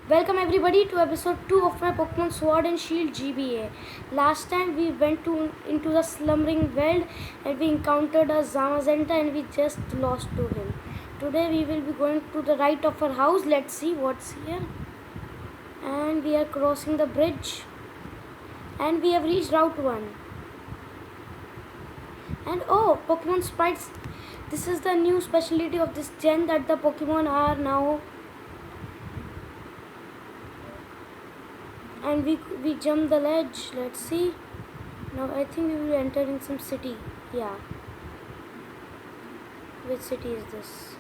Welcome everybody to episode 2 of my Pokemon Sword and Shield GBA. Last time we went into the slumbering world and we encountered a Zamazenta and we just lost to him. Today we will be going to the right of our house. Let's see what's here. And we are crossing the bridge. And we have reached Route 1. And oh, Pokemon Sprites. This is the new specialty of this gen that the Pokemon are now. And we jump the ledge. Let's see. Now I think we will enter in some city. Yeah. Which city is this?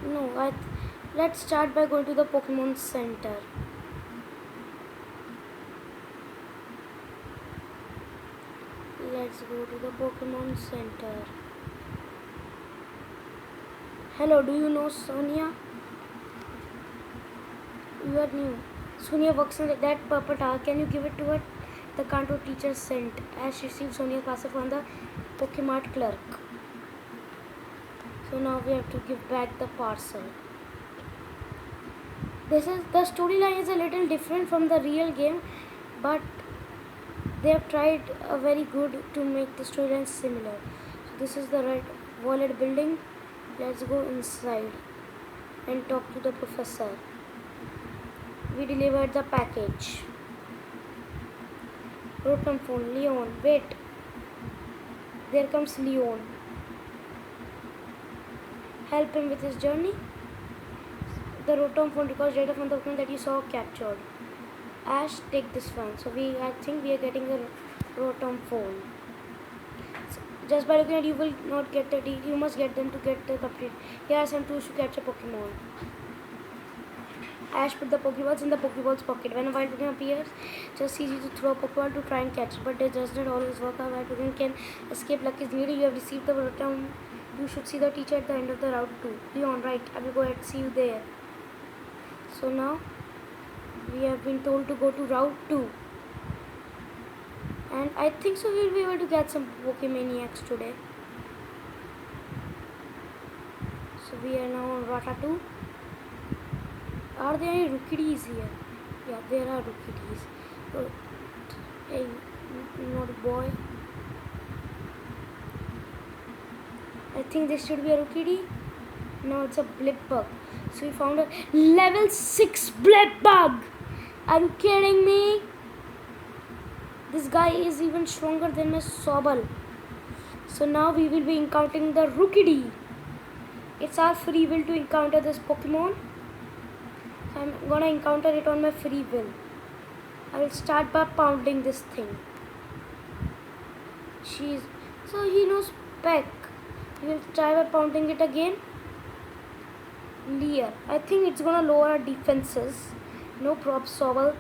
No, let's start by going to the Pokemon Center. Let's go to the Pokemon Center. Hello, do you know Sonia? You are new. Sonia works in that purple tower. Can you give it to her? The Kanto teacher sent. Ash received Sonia's parcel from the Pokemart clerk. So now we have to give back the parcel. The storyline is a little different from the real game, but they have tried very good to make the storyline similar. So this is the red wallet building. Let's go inside and talk to the professor. We delivered the package. Rotom phone, Leon, wait. There comes Leon. Help him with his journey. The Rotom phone records data from the Pokemon that you saw captured. Ash, take this one. So I think we are getting a Rotom phone. So just by looking at you will not get the you must get them to get the complete. Here are some tools to catch a Pokemon. Ash put the Pokeballs in the Pokeball's pocket. When a wild Pokemon appears, just easy to throw a Pokeball to try and catch it. But it does not always work. A wild Pokemon can escape luck is needed. You have received the Rotom. You should see the teacher at the end of the route 2. Leon, right. I will go ahead and see you there. So now, we have been told to go to route 2. And I think so we will be able to get some Pokemaniacs today. So we are now on Rata 2. Are there any Rookies here? Yeah, there are Rookies. Oh, hey, naughty boy. I think this should be a Rookidee. No, it's a Blipbug. So we found a level 6 Blipbug. Are you kidding me? This guy is even stronger than my Sobble. So now we will be encountering the Rookidee. It's our free will to encounter this Pokemon. So I'm gonna encounter it on my free will. I will start by pounding this thing. So he knows Peck. We will try by pounding it again. Leer. I think it's gonna lower our defenses. No props, Sobble.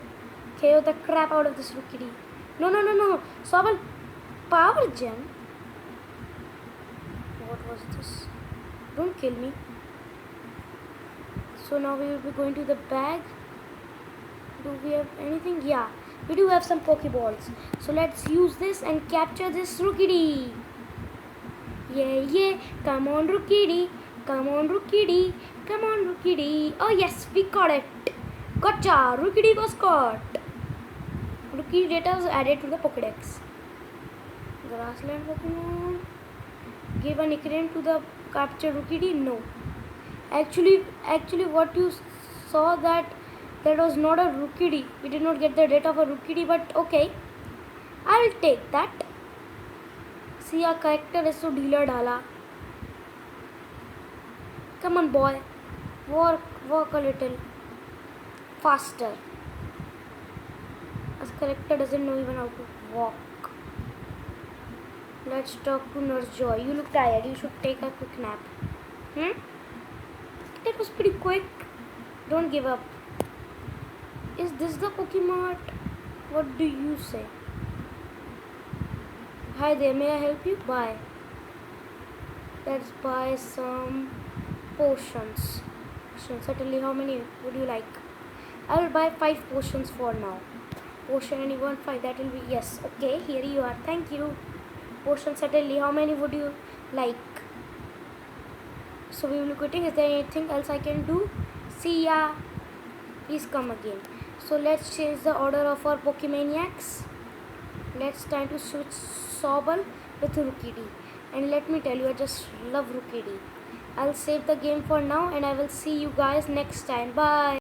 KO the crap out of this Rookidee. No. Sobble. Power Gem? What was this? Don't kill me. So now we will be going to the bag. Do we have anything? Yeah. We do have some Pokeballs. So let's use this and capture this Rookidee. Yeah. Come on, Rookidee. Come on, Rookidee. Come on, Rookidee. Oh yes, we caught it. Gotcha. Rookidee was caught. Rookidee data was added to the Pokedex. Grassland Pokemon. Give a nickname to the captured Rookidee? No. Actually, what you saw that was not a Rookidee. We did not get the data of a Rookidee, but okay. I'll take that. See, our character is so dealer dala. Come on, boy. Walk a little faster. This character doesn't know even how to walk. Let's talk to Nurse Joy. You look tired. You should take a quick nap. That was pretty quick. Don't give up. Is this the Pokemart? What do you say? Hi there, may I help you? Bye. Let's buy some potions. Certainly, how many would you like? I will buy 5 potions for now. Potion anyone? 5. That will be yes. Okay, here you are. Thank you. Potion certainly. How many would you like? So we will be quitting. Is there anything else I can do? See ya. Please come again. So let's change the order of our Pokemaniacs. Let's try to switch Sobble with Rookidee. And let me tell you, I just love Rookidee. I'll save the game for now and I will see you guys next time. Bye.